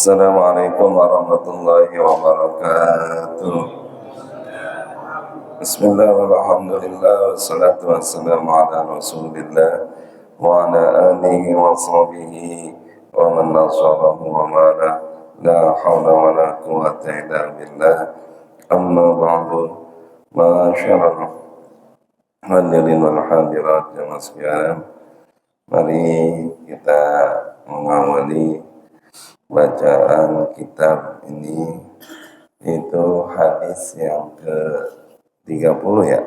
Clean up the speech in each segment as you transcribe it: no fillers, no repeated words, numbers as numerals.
Assalamualaikum warahmatullahi wabarakatuh. Bismillahirrahmanirrahim. Wassalatu wassalamu ala rasulillah wa ala alihi wa sahbihi wa man nasarahu wa mala. La hawla wa la quwwata illa billah. Amma ba'du. Masyaallah. Hadirin wal hadirat jamaah sekalian. Mari kita mengawali bacaan kitab ini, itu hadis yang ke-30 ya?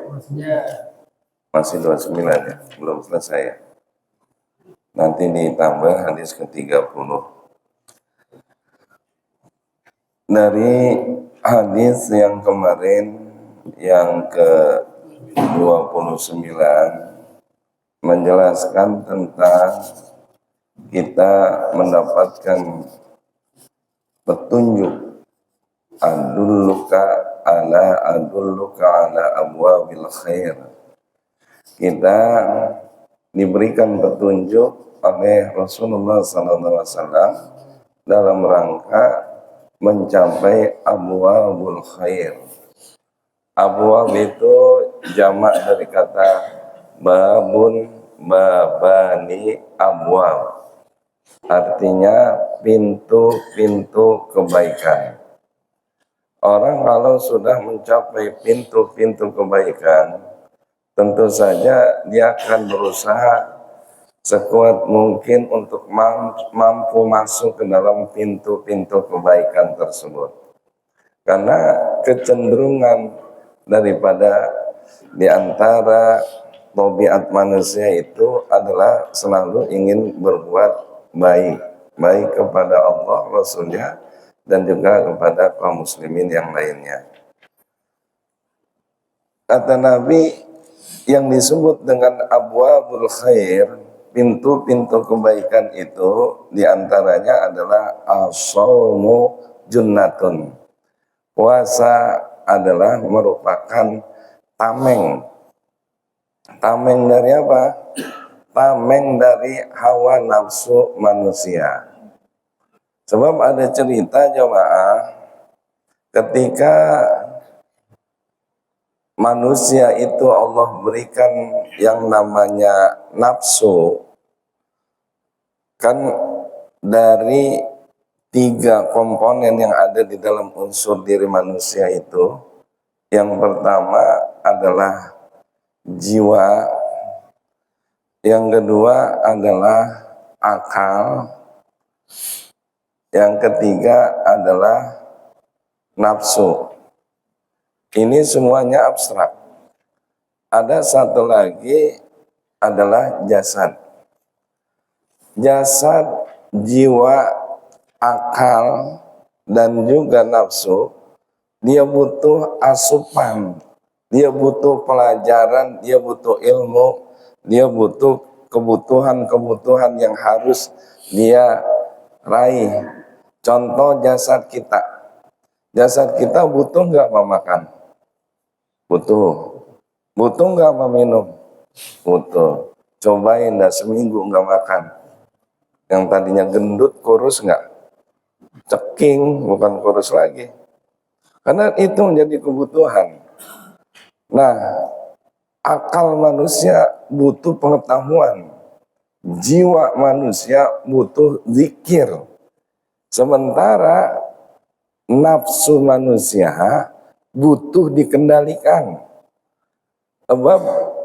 Masih 29 ya? Belum selesai ya? Nanti ditambah hadis ke-30. Dari hadis yang kemarin yang ke-29 menjelaskan tentang kita mendapatkan petunjuk adulluka ala abwabil khair. Kita diberikan petunjuk oleh Rasulullah SAW dalam rangka mencapai abwabul khair. Abwab itu jamak dari kata babun, babani, abwab. Artinya pintu-pintu kebaikan. Orang kalau sudah mencapai pintu-pintu kebaikan, tentu saja dia akan berusaha sekuat mungkin untuk mampu masuk ke dalam pintu-pintu kebaikan tersebut. Karena kecenderungan daripada di antara tabiat manusia itu adalah selalu ingin berbuat baik kepada Allah, Rasulnya, dan juga kepada kaum muslimin yang lainnya. Kata Nabi, yang disebut dengan abwabul khair, pintu-pintu kebaikan itu diantaranya adalah as-shaumu junnatun. Puasa adalah merupakan tameng. Tameng dari apa? Tameng dari hawa nafsu manusia. Sebab ada cerita jemaah, ketika manusia itu Allah berikan yang namanya nafsu, kan dari 3 komponen yang ada di dalam unsur diri manusia itu. Yang pertama adalah jiwa, yang kedua adalah akal, yang ketiga adalah nafsu. Ini semuanya abstrak. Ada satu lagi adalah jasad. Jasad, jiwa, akal, dan juga nafsu, dia butuh asupan, dia butuh pelajaran, dia butuh ilmu, dia butuh kebutuhan-kebutuhan yang harus dia raih. Contoh jasad kita. Jasad kita butuh nggak memakan? Butuh. Butuh nggak meminum? Butuh. Cobain dah seminggu nggak makan. Yang tadinya gendut kurus nggak? Ceking, bukan kurus lagi. Karena itu menjadi kebutuhan. Nah, akal manusia butuh pengetahuan, jiwa manusia butuh zikir. Sementara nafsu manusia butuh dikendalikan. Sebab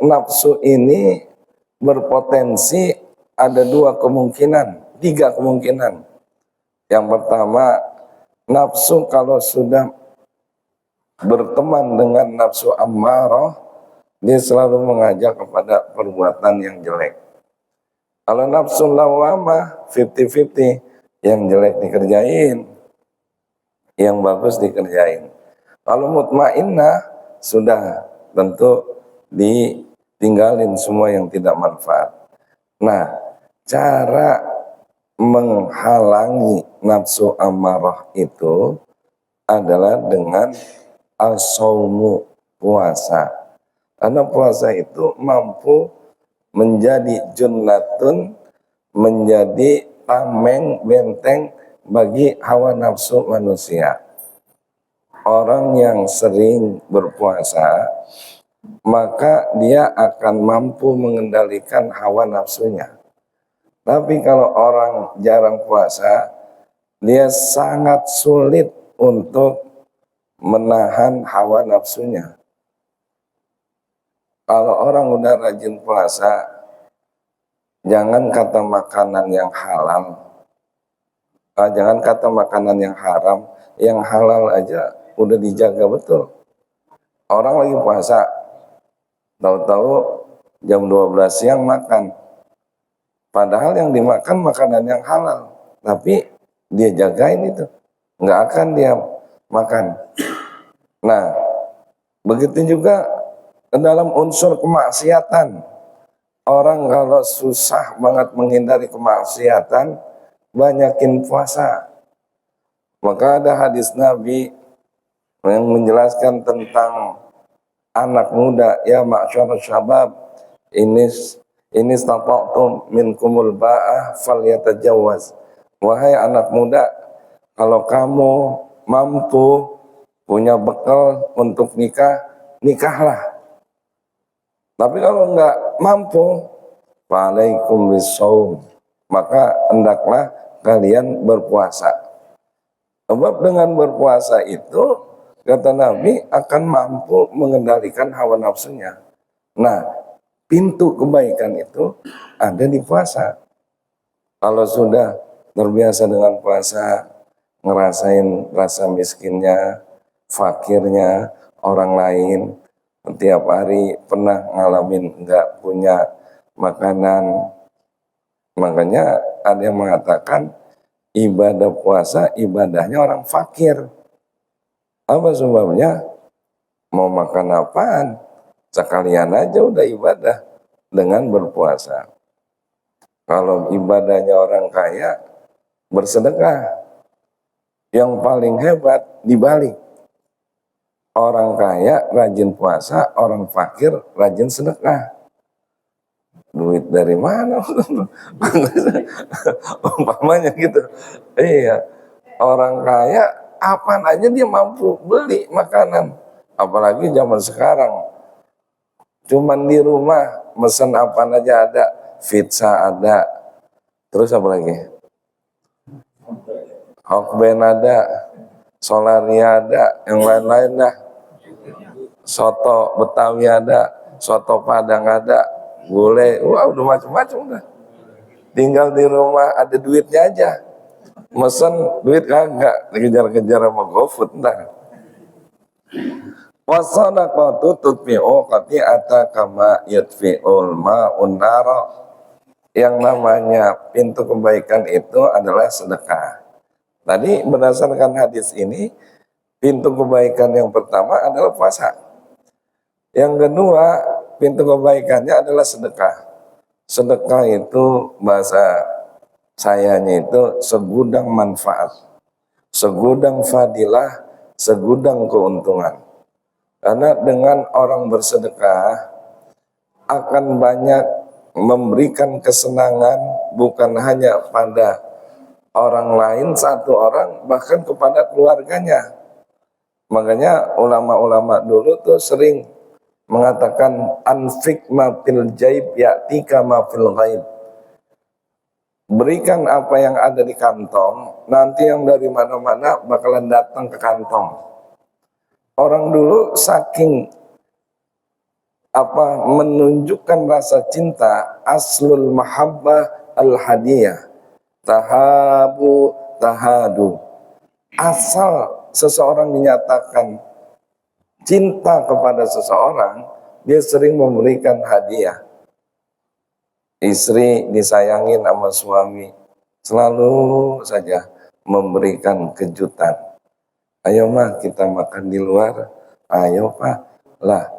nafsu ini berpotensi ada 2 kemungkinan, 3 kemungkinan. Yang pertama, nafsu kalau sudah berteman dengan nafsu ammarah, dia selalu mengajak kepada perbuatan yang jelek. Kalau nafsu lawamah 50-50, yang jelek dikerjain, yang bagus dikerjain. Kalau mutmainnah sudah tentu ditinggalin semua yang tidak manfaat. Nah, cara menghalangi nafsu ammarah itu adalah dengan as-shaumu, puasa. Karena puasa itu mampu menjadi junnatun, menjadi tameng, benteng bagi hawa nafsu manusia. Orang yang sering berpuasa, maka dia akan mampu mengendalikan hawa nafsunya. Tapi kalau orang jarang puasa, dia sangat sulit untuk menahan hawa nafsunya. Kalau orang udah rajin puasa, jangan kata makanan yang halal, jangan kata makanan yang haram, yang halal aja udah dijaga betul. Orang lagi puasa, tahu-tahu jam 12 siang makan. Padahal yang dimakan makanan yang halal, tapi dia jagain itu, nggak akan dia makan. Nah, begitu juga dalam unsur kemaksiatan. Orang kalau susah banget menghindari kemaksiatan, banyakin puasa. Maka ada hadis Nabi yang menjelaskan tentang anak muda, ya ma'syarus syabab, ini stata'tum minkumul ba'ah falyatajawaz. Wahai anak muda, kalau kamu mampu punya bekal untuk nikah, nikahlah. Tapi kalau enggak mampu, fa'alaikum bisawm, maka hendaklah kalian berpuasa. Sebab dengan berpuasa itu, kata Nabi, akan mampu mengendalikan hawa nafsunya. Nah, pintu kebaikan itu ada di puasa. Kalau sudah terbiasa dengan puasa, ngerasain rasa miskinnya, fakirnya orang lain, tiap hari pernah ngalamin nggak punya makanan. Makanya ada yang mengatakan ibadah puasa ibadahnya orang fakir. Apa sebabnya? Mau makan apaan? Sekalian aja udah ibadah dengan berpuasa. Kalau ibadahnya orang kaya, bersedekah. Yang paling hebat dibalik. Orang kaya rajin puasa, orang fakir rajin sedekah. Duit dari mana? Umpamanya gitu. Iya, orang kaya apaan aja dia mampu beli makanan. Apalagi zaman sekarang. Cuman di rumah mesen apaan aja ada. Pizza ada. Terus apa lagi? Hokben ada. Solaria ada. Yang lain-lain dah. Soto Betawi ada, soto Padang ada, gulai, wah udah macam-macam udah. Tinggal di rumah ada duitnya aja. Mesen duit kagak, dikejar-kejar sama GoFood ntar. Wasadaqatu tutfi'u qati'ata kama yutfi'ul ma'un nara. Yang namanya pintu kebaikan itu adalah sedekah. Tadi berdasarkan hadis ini, pintu kebaikan yang pertama adalah puasa. Yang kedua, pintu kebaikannya adalah sedekah. Sedekah itu bahasa sayanya itu segudang manfaat, segudang fadilah, segudang keuntungan. Karena dengan orang bersedekah akan banyak memberikan kesenangan bukan hanya pada orang lain, satu orang, bahkan kepada keluarganya. Makanya ulama-ulama dulu tuh sering mengatakan anfik ma fil jaib ya'tika ma fil ghaib. Berikan apa yang ada di kantong, nanti yang dari mana-mana bakalan datang ke kantong. Orang dulu saking menunjukkan rasa cinta, aslul mahabbah al hadiyah, tahabu tahadu. Asal seseorang dinyatakan cinta kepada seseorang, dia sering memberikan hadiah. Istri disayangin sama suami, selalu saja memberikan kejutan. Ayo mah kita makan di luar. Ayo pak, lah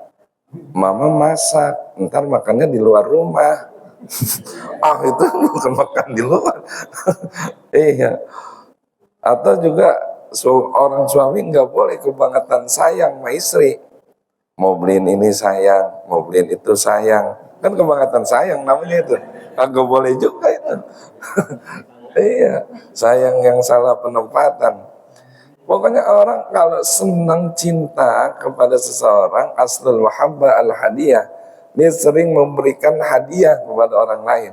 mama masak, ntar makannya di luar rumah. Itu bukan makan di luar. Iya. Atau juga orang suami nggak boleh kebangetan sayang sama istri. Mau beliin ini sayang, mau beliin itu sayang. Kan kebangetan sayang namanya itu. Nggak boleh juga itu. Iya, sayang yang salah penempatan. Pokoknya orang kalau senang cinta kepada seseorang, aslul mahabbah al hadiah, dia sering memberikan hadiah kepada orang lain.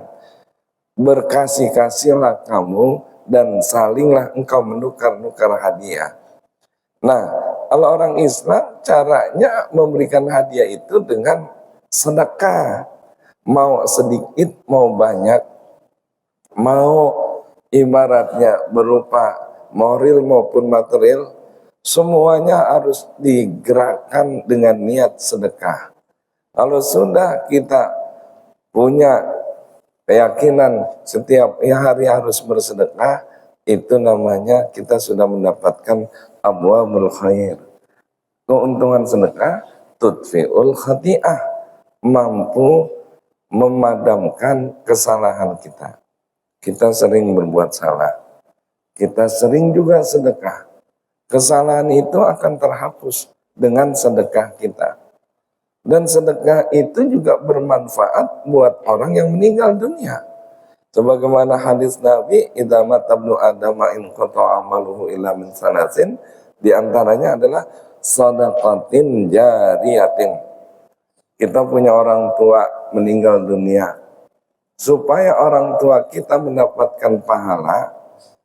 Berkasih-kasihlah kamu dan salinglah engkau menukar-nukar hadiah. Nah, kalau orang Islam caranya memberikan hadiah itu dengan sedekah. Mau sedikit, mau banyak, mau ibaratnya berupa moral maupun material, semuanya harus digerakkan dengan niat sedekah. Kalau sudah kita punya keyakinan setiap hari harus bersedekah, itu namanya kita sudah mendapatkan abwabul khair. Keuntungan sedekah tudfi'ul khati'ah, mampu memadamkan kesalahan kita. Kita sering berbuat salah, kita sering juga sedekah. Kesalahan itu akan terhapus dengan sedekah kita. Dan sedekah itu juga bermanfaat buat orang yang meninggal dunia. Sebagaimana hadis Nabi, idza mata ibnu adama in qata'a amaluhu illa min salasin, di antaranya adalah shadaqatin jariyatin. Kita punya orang tua meninggal dunia. Supaya orang tua kita mendapatkan pahala,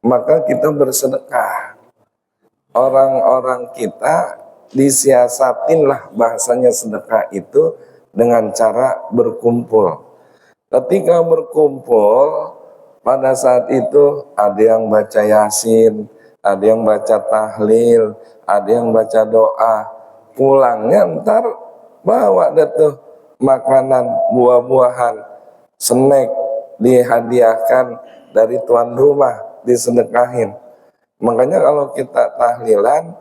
maka kita bersedekah. Orang-orang kita disiasatinlah bahasanya sedekah itu dengan cara berkumpul. Ketika berkumpul, pada saat itu ada yang baca yasin, ada yang baca tahlil, ada yang baca doa. Pulangnya ntar bawa deh tuh makanan, buah-buahan, snack dihadiahkan dari tuan rumah, disedekahin. Makanya kalau kita tahlilan,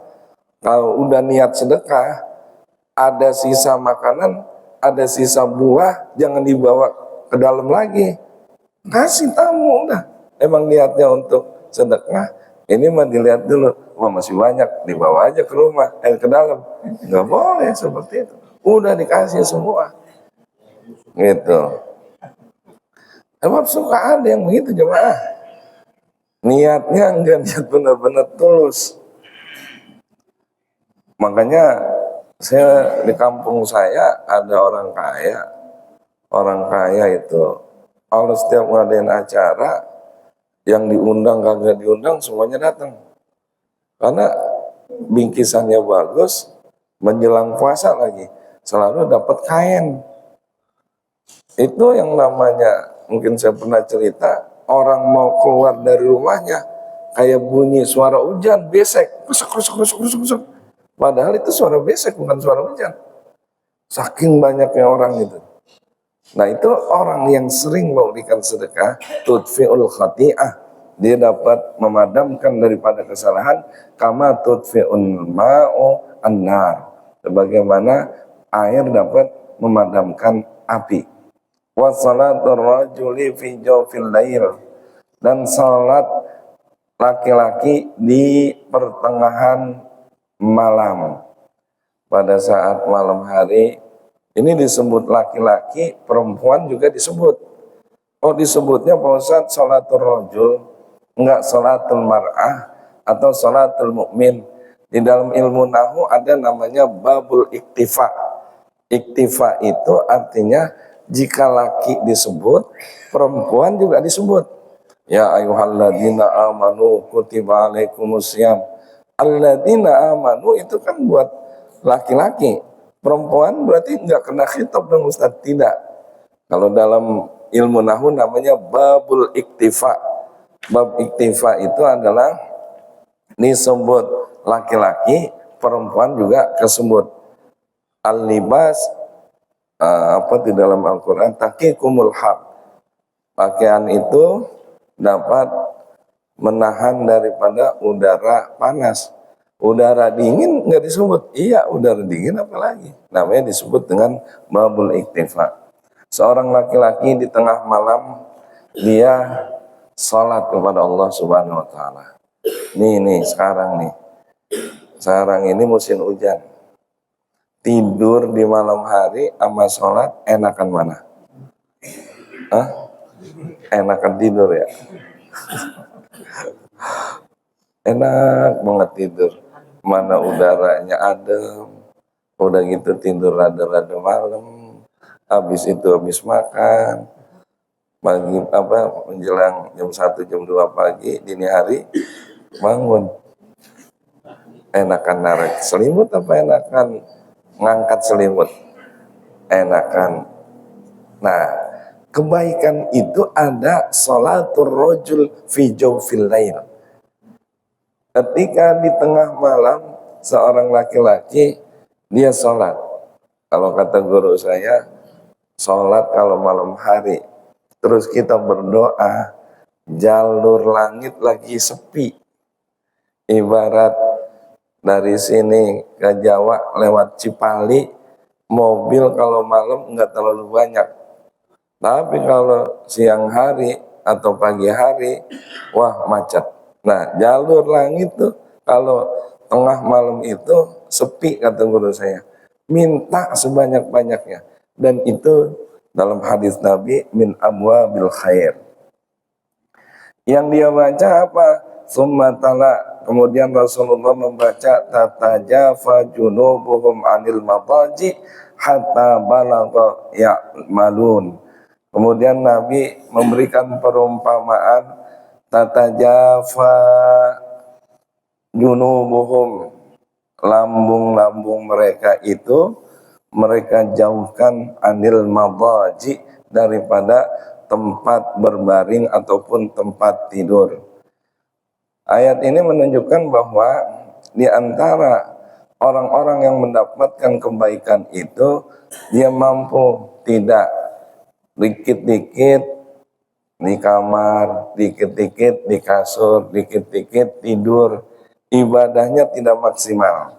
kalau udah niat sedekah, ada sisa makanan, ada sisa buah, jangan dibawa ke dalam lagi. Kasih tamu udah. Emang niatnya untuk sedekah, ini mah dilihat dulu. Wah masih banyak, dibawa aja ke rumah, ke dalam. Nggak boleh seperti itu. Udah dikasih semua. Gitu. Emang suka ada yang begitu jemaah. Niatnya enggak niat benar-benar tulus. Makanya saya di kampung saya ada orang kaya. Orang kaya itu kalau setiap ngadain acara yang diundang kagak diundang semuanya datang. Karena bingkisannya bagus, menjelang puasa lagi selalu dapat kain. Itu yang namanya, mungkin saya pernah cerita, orang mau keluar dari rumahnya kayak bunyi suara hujan, besek, kusuk. Padahal itu suara besek, bukan suara hujan. Saking banyaknya orang itu. Nah itu orang yang sering memberikan sedekah, tudfi'ul khati'ah. Dia dapat memadamkan daripada kesalahan, kama tudfi'un ma'u an-nar. Sebagaimana air dapat memadamkan api. Wa salatul rajuli fi jawfil lail. Dan salat laki-laki di pertengahan malam. Pada saat malam hari, ini disebut laki-laki, perempuan juga disebut. Oh disebutnya Pak Ustadz salatul rajul, enggak salatul mar'ah atau salatul mukmin. Di dalam ilmu nahu ada namanya babul iktifa. Iktifa itu artinya jika laki disebut, perempuan juga disebut. Ya ayyuhalladzina amanu kutiba alaikumusiyam. Alladzina amanu itu kan buat laki-laki. Perempuan berarti enggak kena khitab dong Ustaz, tidak. Kalau dalam ilmu nahwu namanya babul iktifa. Bab iktifa itu adalah disebut laki-laki, perempuan juga kesebut. Al-libas di dalam Al-Qur'an taqikumul haq. Pakaian itu dapat menahan daripada udara panas. Udara dingin nggak disebut. Iya, udara dingin apalagi. Namanya disebut dengan babul iktifa. Seorang laki-laki di tengah malam dia salat kepada Allah Subhanahu wa taala. Nih sekarang nih. Sekarang ini musim hujan. Tidur di malam hari sama salat enakan mana? Hah? Enakan tidur ya. Enak banget tidur. Mana udaranya adem, udah gitu tidur rada-rada malam. Habis itu habis makan, pagi menjelang jam 1 jam 2 pagi dini hari bangun. Enakan narik selimut apa enakan ngangkat selimut? Enakan. Nah, kebaikan itu ada sholatul rojul fi jawfil lail. Ketika di tengah malam seorang laki-laki dia sholat. Kalau kata guru saya, sholat kalau malam hari. Terus kita berdoa, jalur langit lagi sepi. Ibarat dari sini ke Jawa lewat Cipali, mobil kalau malam nggak terlalu banyak. Tapi kalau siang hari atau pagi hari, wah macet. Nah, jalur langit tuh kalau tengah malam itu sepi kata guru saya. Minta sebanyak-banyaknya. Dan itu dalam hadis Nabi min abwabil khair. Yang dia baca apa? Summa tala. Kemudian Rasulullah membaca tatajafa junubuhum anil madaji hatta balagha ya'malun. Kemudian Nabi memberikan perumpamaan tatajafa junubuhum, lambung-lambung mereka itu mereka jauhkan anil madaji, daripada tempat berbaring ataupun tempat tidur. Ayat ini menunjukkan bahwa di antara orang-orang yang mendapatkan kebaikan itu dia mampu tidak dikit-dikit di kamar, dikit-dikit di kasur, dikit-dikit tidur, ibadahnya tidak maksimal.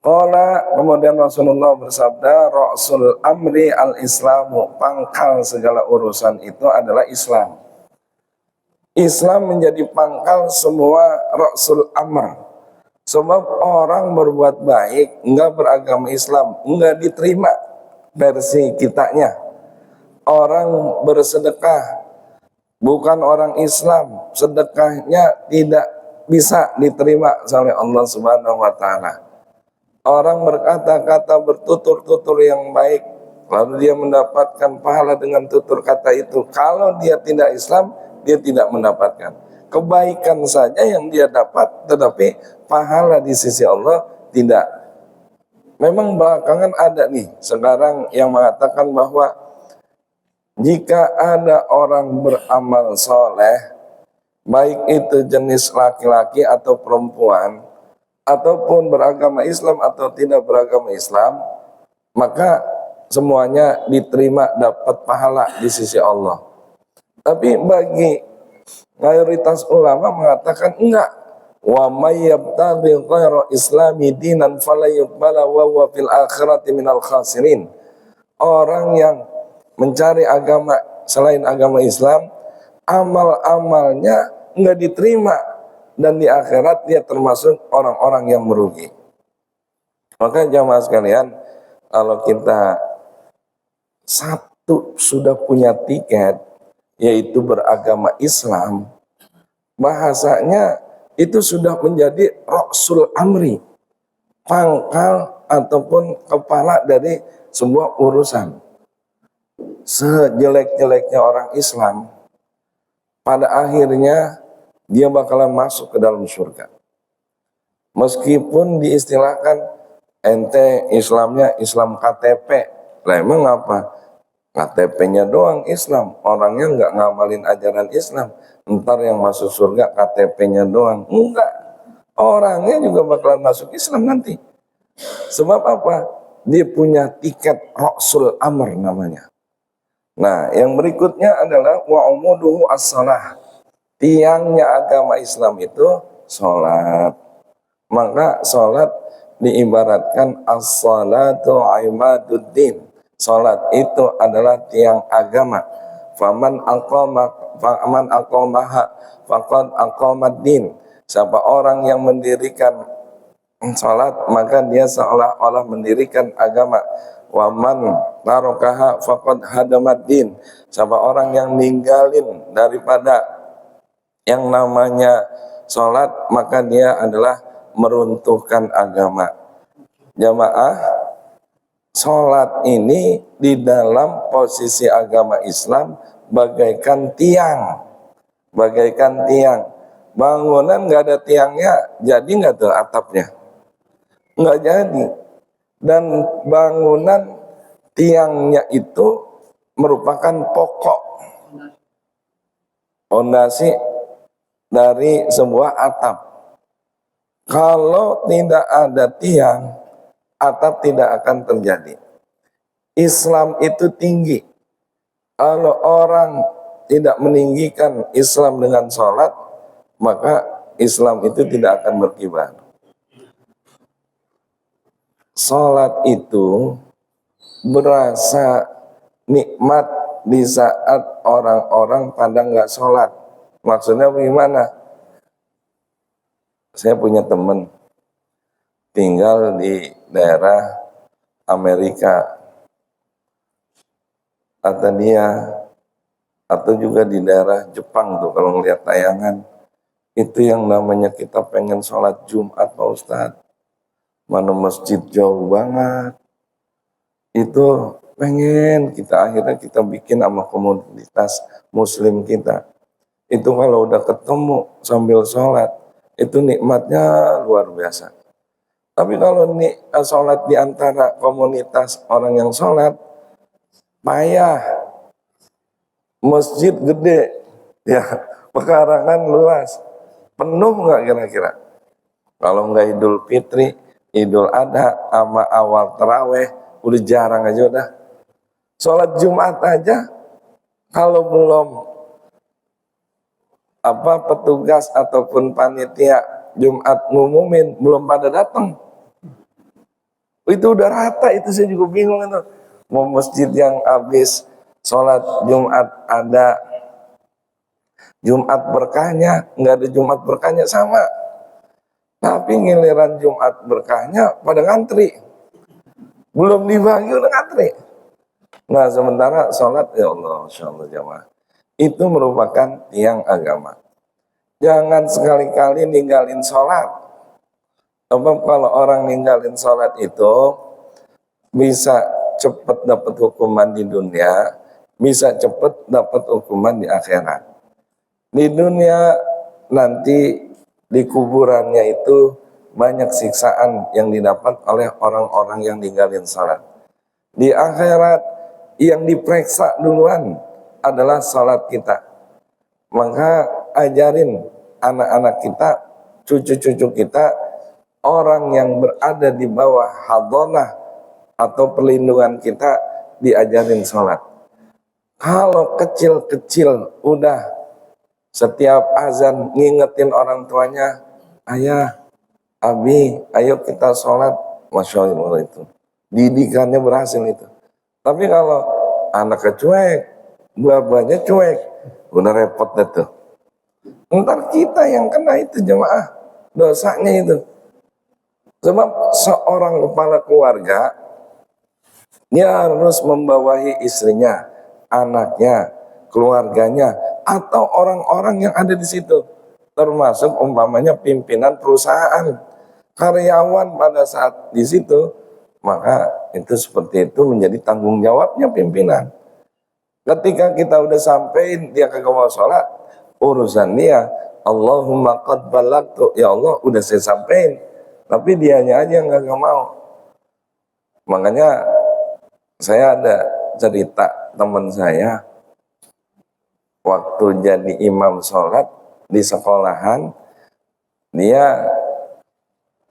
Kemudian Rasulullah bersabda, Rasul amri al-islamu, pangkal segala urusan itu adalah Islam. Islam menjadi pangkal semua Rasul amr. Sebab orang berbuat baik, enggak beragama Islam, enggak diterima versi kitanya. Orang bersedekah, bukan orang Islam, sedekahnya tidak bisa diterima oleh Allah Subhanahu wa Ta'ala. Orang berkata-kata bertutur-tutur yang baik, lalu dia mendapatkan pahala dengan tutur kata itu. Kalau dia tidak Islam, dia tidak mendapatkan kebaikan saja yang dia dapat, tetapi pahala di sisi Allah tidak. Memang belakangan ada nih sekarang yang mengatakan bahwa jika ada orang beramal soleh, baik itu jenis laki-laki atau perempuan, ataupun beragama Islam atau tidak beragama Islam, maka semuanya diterima, dapat pahala di sisi Allah. Tapi bagi mayoritas ulama mengatakan enggak. Wa may yabtaghi ghayra islami dinan fala yuqbala wa huwa fil akhirati minal khasirin. Orang yang mencari agama selain agama Islam, amal-amalnya enggak diterima, dan di akhirat dia termasuk orang-orang yang merugi. Maka jamaah sekalian, kalau kita satu sudah punya tiket, yaitu beragama Islam, bahasanya itu sudah menjadi Rasul amri, pangkal ataupun kepala dari sebuah urusan. Sejelek-jeleknya orang Islam, pada akhirnya dia bakalan masuk ke dalam surga. Meskipun diistilahkan ente Islamnya Islam KTP, lah emang apa? KTP-nya doang Islam, orangnya nggak ngamalin ajaran Islam. Ntar yang masuk surga KTP-nya doang. Enggak, orangnya juga bakalan masuk Islam nanti. Sebab apa? Dia punya tiket Rasul Amr namanya. Nah, yang berikutnya adalah wa umuduhu as-salah. Tiangnya agama Islam itu sholat. Maka sholat diibaratkan as-salatu imaduddin. Sholat itu adalah tiang agama. Faman aqamaha faqad aqamad-din. Siapa orang yang mendirikan sholat, maka dia seolah-olah mendirikan agama. Waman tarakaha faqad hadamad-din. Siapa orang yang ninggalin daripada Yang namanya sholat maka dia adalah meruntuhkan agama. Jamaah, sholat ini di dalam posisi agama Islam bagaikan tiang. Bagaikan tiang. Bangunan nggak ada tiangnya, jadi nggak tuh atapnya? Nggak jadi. Dan bangunan tiangnya itu merupakan pokok fondasi dari sebuah atap. Kalau tidak ada tiang, atap tidak akan terjadi. Islam itu tinggi. Kalau orang tidak meninggikan Islam dengan sholat, maka Islam itu tidak akan berkibar. Sholat itu berasa nikmat di saat orang-orang pada nggak sholat. Maksudnya bagaimana? Saya punya teman tinggal di daerah Amerika, atau dia atau juga di daerah Jepang tuh kalau ngeliat tayangan itu yang namanya kita pengen sholat Jumat Pak Ustadz, mana masjid jauh banget, itu pengen kita akhirnya kita bikin sama komunitas muslim kita. Itu kalau udah ketemu sambil sholat, itu nikmatnya luar biasa. Tapi kalau sholat di antara komunitas orang yang sholat, payah. Masjid gede, ya pekarangan luas, penuh nggak kira-kira? Kalau nggak Idul Fitri, Idul Adha, sama awal terawih, udah jarang aja udah. Sholat Jumat aja, kalau belum petugas ataupun panitia Jumat ngumumin belum pada datang, itu udah rata. Itu saya juga bingung itu. Mau masjid yang habis sholat Jumat ada Jumat berkahnya, nggak ada Jumat berkahnya sama. Tapi giliran Jumat berkahnya pada ngantri, belum dibagi udah ngantri. Nah sementara sholat, ya Allah, Insya Allah jamaah, itu merupakan tiang agama. Jangan sekali-kali ninggalin sholat. Sebab kalau orang ninggalin sholat itu bisa cepat dapat hukuman di dunia, bisa cepat dapat hukuman di akhirat. Di dunia nanti di kuburannya itu banyak siksaan yang didapat oleh orang-orang yang ninggalin sholat. Di akhirat yang diperiksa duluan adalah sholat kita. Maka ajarin anak-anak kita, cucu-cucu kita, orang yang berada di bawah hadonah atau perlindungan kita diajarin sholat. Kalau kecil-kecil udah setiap azan ngingetin orang tuanya, ayah, abi, ayo kita sholat, Masya Allah itu. Didikannya berhasil itu. Tapi kalau anaknya cuek, buah-buahnya cuek, udah repot deh tuh. Ntar kita yang kena itu jemaah, dosanya itu. Sebab seorang kepala keluarga, dia harus membawahi istrinya, anaknya, keluarganya, atau orang-orang yang ada di situ. Termasuk umpamanya pimpinan perusahaan, karyawan pada saat di situ, maka itu seperti itu menjadi tanggung jawabnya pimpinan. Ketika kita udah sampai, dia kagak mau sholat, urusan dia. Allahumma qad balagtu, ya Allah udah saya sampein, tapi dianya aja yang kagak mau. Makanya saya ada cerita teman saya waktu jadi imam sholat di sekolahan, dia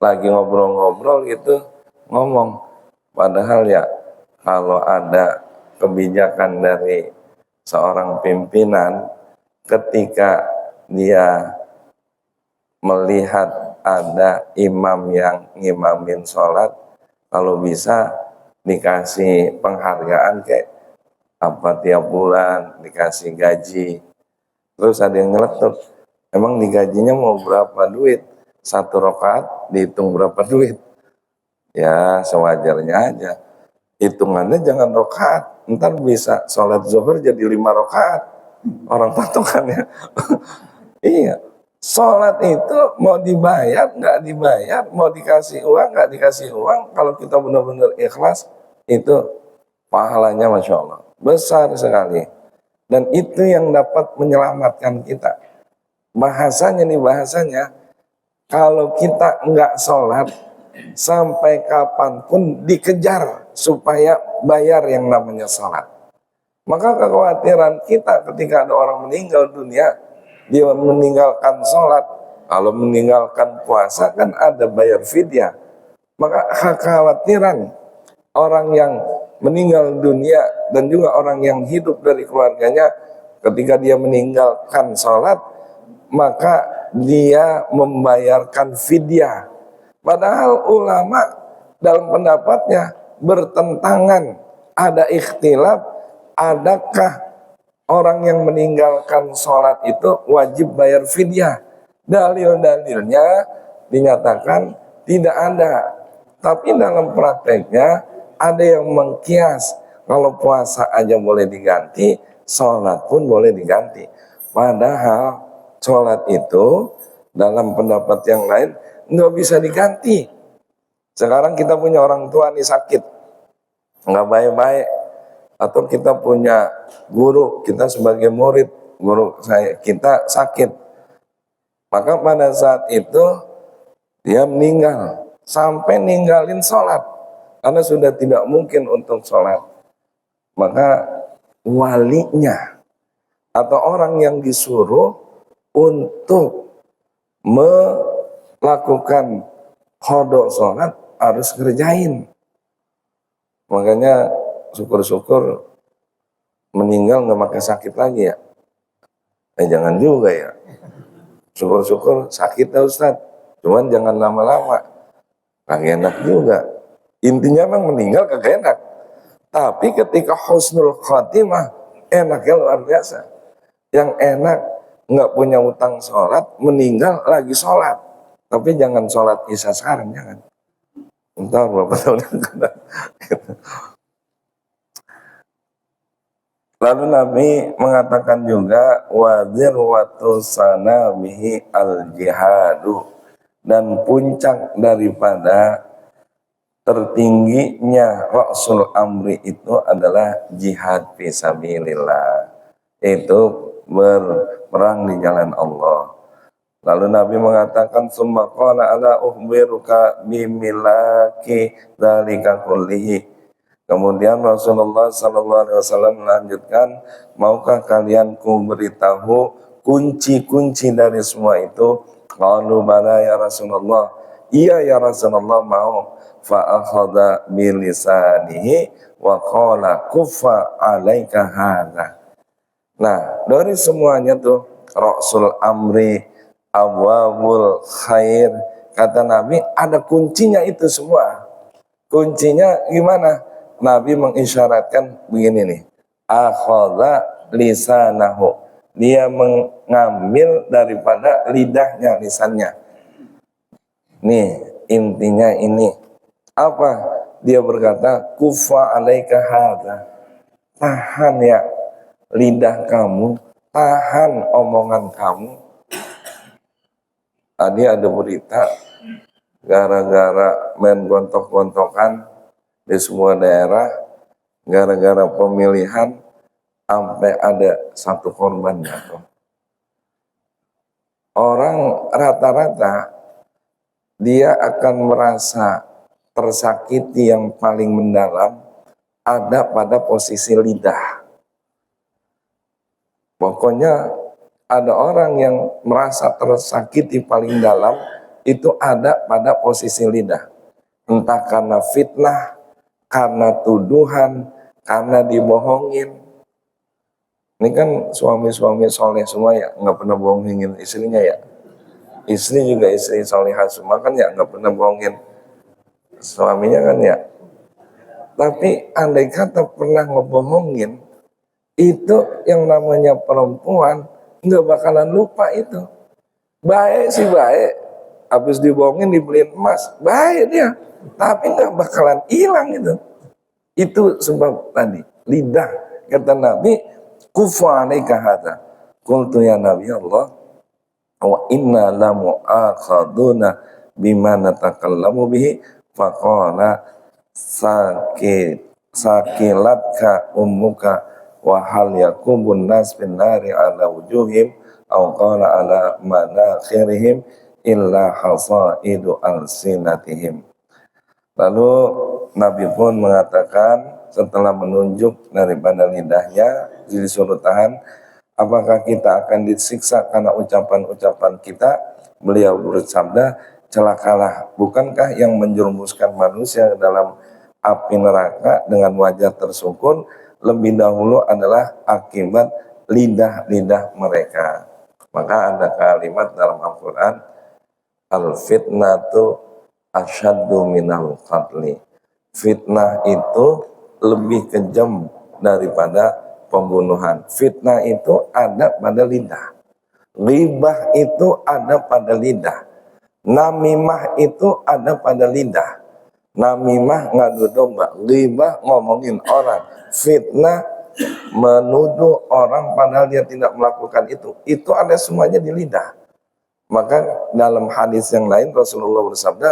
lagi ngobrol-ngobrol gitu, ngomong, padahal ya kalau ada kebijakan dari seorang pimpinan ketika dia melihat ada imam yang ngimamin sholat, kalau bisa dikasih penghargaan kayak tiap bulan, dikasih gaji. Terus ada yang nyeletuk, emang digajinya mau berapa duit? 1 rakaat dihitung berapa duit? Ya sewajarnya aja. Hitungannya jangan rakaat, ntar bisa sholat zuhur jadi 5 rakaat. Orang patungannya. Iya, sholat itu mau dibayar nggak dibayar, mau dikasih uang nggak dikasih uang, kalau kita benar-benar ikhlas itu pahalanya Masya Allah besar sekali. Dan itu yang dapat menyelamatkan kita. Bahasanya nih, bahasanya kalau kita nggak sholat sampai kapanpun dikejar supaya bayar yang namanya sholat. Maka kekhawatiran kita ketika ada orang meninggal dunia, dia meninggalkan sholat, kalau meninggalkan puasa kan ada bayar fidyah. Maka kekhawatiran orang yang meninggal dunia dan juga orang yang hidup dari keluarganya, ketika dia meninggalkan sholat, maka dia membayarkan fidyah. Padahal ulama dalam pendapatnya bertentangan, ada ikhtilaf, adakah orang yang meninggalkan sholat itu wajib bayar fidyah. Dalil-dalilnya dinyatakan tidak ada. Tapi dalam prakteknya ada yang mengkias, kalau puasa aja boleh diganti, sholat pun boleh diganti. Padahal sholat itu dalam pendapat yang lain nggak bisa diganti. Sekarang kita punya orang tua nih sakit, nggak baik-baik, atau kita punya guru, kita sebagai murid, guru kita sakit, maka pada saat itu dia meninggal, sampai ninggalin sholat, karena sudah tidak mungkin untuk sholat, maka walinya atau orang yang disuruh untuk melakukan qada sholat harus kerjain. Makanya syukur-syukur meninggal nggak pakai sakit lagi ya. Jangan juga ya. Syukur-syukur sakit ya Ustaz, cuman jangan lama-lama. Kagak enak juga. Intinya memang meninggal kagak enak. Tapi ketika husnul khotimah, enaknya luar biasa. Yang enak nggak punya utang sholat, meninggal lagi sholat. Tapi jangan sholat isya sekarang, jangan. Entar berapa tahun yang kena. Lalu Nabi mengatakan juga wadzir watu sanamihi al jihadu, dan puncak daripada tertingginya Rasul Amri itu adalah jihad fisabilillah, itu berperang di jalan Allah. Lalu Nabi mengatakan summa qala ala ukhbiruka bimilaki dzalika kullihi. Kemudian Rasulullah SAW melanjutkan, maukah kalian ku beritahu kunci-kunci dari semua itu? Qalu bala ya Rasulullah, iya ya Rasulullah mau. Fa'akhadha bilisanihi wa qala kuffa alaika hadha. Nah, dari semuanya tuh Rasul Amri, abwabul khair, kata Nabi ada kuncinya itu semua. Kuncinya gimana? Nabi mengisyaratkan begini nih, akhadha lisanahu, dia mengambil daripada lidahnya, lisannya. Nih intinya ini apa? Dia berkata kufa alaika hadza, tahan ya lidah kamu, tahan omongan kamu. Tadi ada berita gara-gara main gontok-gontokan di semua daerah, gara-gara pemilihan sampai ada satu korban jatuh. Orang rata-rata dia akan merasa tersakiti yang paling mendalam ada pada posisi lidah. Pokoknya ada orang yang merasa tersakiti paling dalam itu ada pada posisi lidah. Entah karena fitnah, karena tuduhan, karena dibohongin. Ini kan suami-suami soleh semua ya, nggak pernah bohongin istrinya ya. Istri juga istri solehah semua kan ya, nggak pernah bohongin suaminya kan ya. Tapi andai kata pernah ngebohongin, itu yang namanya perempuan nggak bakalan lupa itu. Baik sih baik, habis dibohongin dibeliin emas, baik dia, tapi nggak bakalan hilang itu. Itu sebab tadi lidah, kata Nabi kufa alaika hadza. Qultu ya Nabi Allah, wa inna la mu'akhaduna bima natakallamu bihi faqala sakilatka ummuka wa hal yakubun nas bin nari ala wujuhim aw qala ala manakhirihim illa hasaidu alsinatihim. Lalu Nabi pun mengatakan setelah menunjuk daripada lidahnya disuruh tahan, apakah kita akan disiksa karena ucapan-ucapan kita? Beliau bersabda, celakalah, bukankah yang menjerumuskan manusia dalam api neraka dengan wajah tersungkur lebih dahulu adalah akibat lidah-lidah mereka. Maka ada kalimat dalam Al-Quran, al-fitnatu asyaddu minal qatli. Fitnah itu lebih kejam daripada pembunuhan. Fitnah itu ada pada lidah. Ghibah itu ada pada lidah. Namimah itu ada pada lidah. Namimah ngadu domba. Ghibah ngomongin orang. Fitnah menuduh orang padahal dia tidak melakukan itu. Itu ada semuanya di lidah. Maka dalam hadis yang lain Rasulullah bersabda,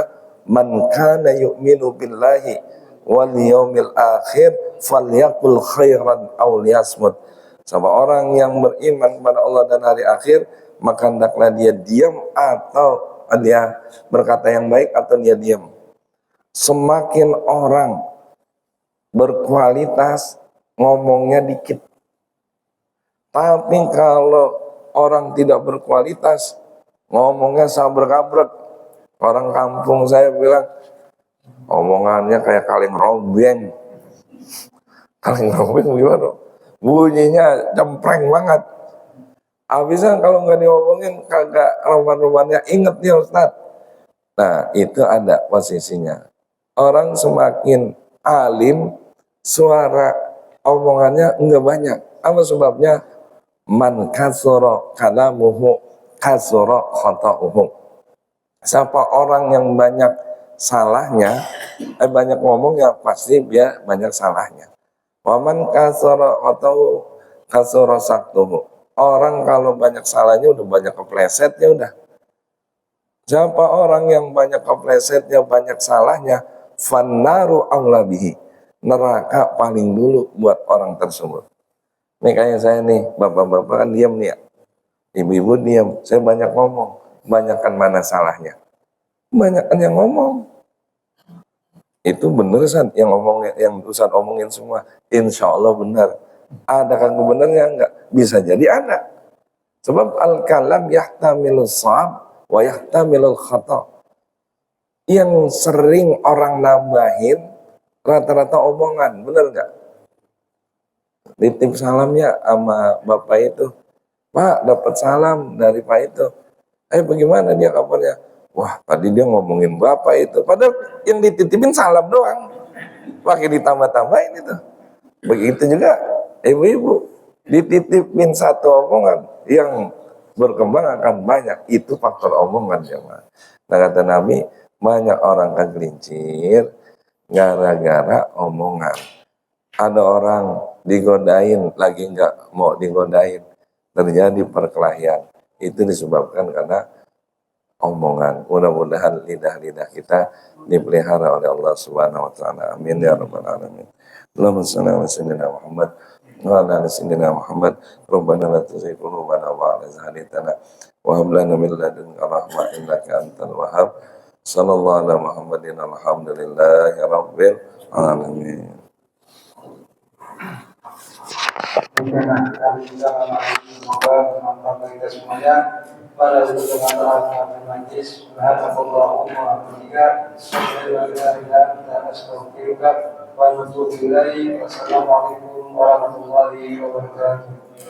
man kana yu'minu billahi wal yaumil akhir falyaqul khairan aw liyasmut. Siapa orang yang beriman kepada Allah dan hari akhir, maka hendaklah dia diam atau dia berkata yang baik atau dia diam. Semakin orang berkualitas, ngomongnya dikit. Tapi kalau orang tidak berkualitas, ngomongnya sabrek-abrek. Orang kampung saya bilang, omongannya kayak kaleng robeng. Kaleng robeng gimana? Bunyinya cempreng banget. Habisnya kalau nggak diomongin kagak roman-romannya inget nih Ustaz. Nah itu ada posisinya. Orang semakin alim, suara omongannya enggak banyak. Apa sebabnya? Man kasoro kalamuhu kasoro khata'uhu. Siapa orang yang banyak salahnya, banyak ngomongnya, pasti dia banyak salahnya. Waman kasoro atau kasoro saktuhu. Orang kalau banyak salahnya udah banyak keplesetnya udah. Siapa orang yang banyak keplesetnya, banyak salahnya, fannaru aula bihi. Neraka paling dulu buat orang tersebut. Nih kayak saya nih, bapak-bapak kan diam nih ya. Ibu-ibu diam, saya banyak ngomong. Banyakkan mana salahnya? Banyakkan yang ngomong. Itu bener San, yang ngomong, yang Ustaz omongin semua. Insya Allah benar. Ada kagak benernya enggak? Bisa jadi ada. Sebab al-kalam yahtamilus shawab wa yahtamilul khata. Yang sering orang nambahin rata-rata omongan, bener enggak? Titip salamnya sama bapak itu. Pak, dapat salam dari Pak itu. Bagaimana dia kabarnya? Wah, tadi dia ngomongin bapak itu. Padahal yang dititipin salam doang. Pakai ditambah-tambahin itu. Begitu juga ibu-ibu. Dititipin satu omongan yang berkembang akan banyak. Itu faktor omongan ya, Mas. Nah kata Nabi, banyak orang kegelincir gara-gara omongan. Ada orang digodain, lagi nggak mau digodain. Terjadi perkelahian. Itu disebabkan karena omongan. Mudah-mudahan lidah-lidah kita dipelihara oleh Allah Subhanahu wa taala. Amin ya rabbal alamin. Allahumma shalli ala sayyidina Muhammad wa ala ali sayyidina Muhammad. Rabbana la tuzigh qulubana ba'da idh hadaytana wa hab lana min ladunka rahmah innaka antal wahhab. Sallallahu ala Muhammadin alhamdulillahi rabbil alamin. Semoga bermanfaat bagi kita semuanya. Pada dengan rahmat dan majlis, subhanallahumma wa bihamdika, asyhadu an la ilaha illa anta astaghfiruka wa atubu ilaik. Wassalamualaikum warahmatullahi wabarakatuh.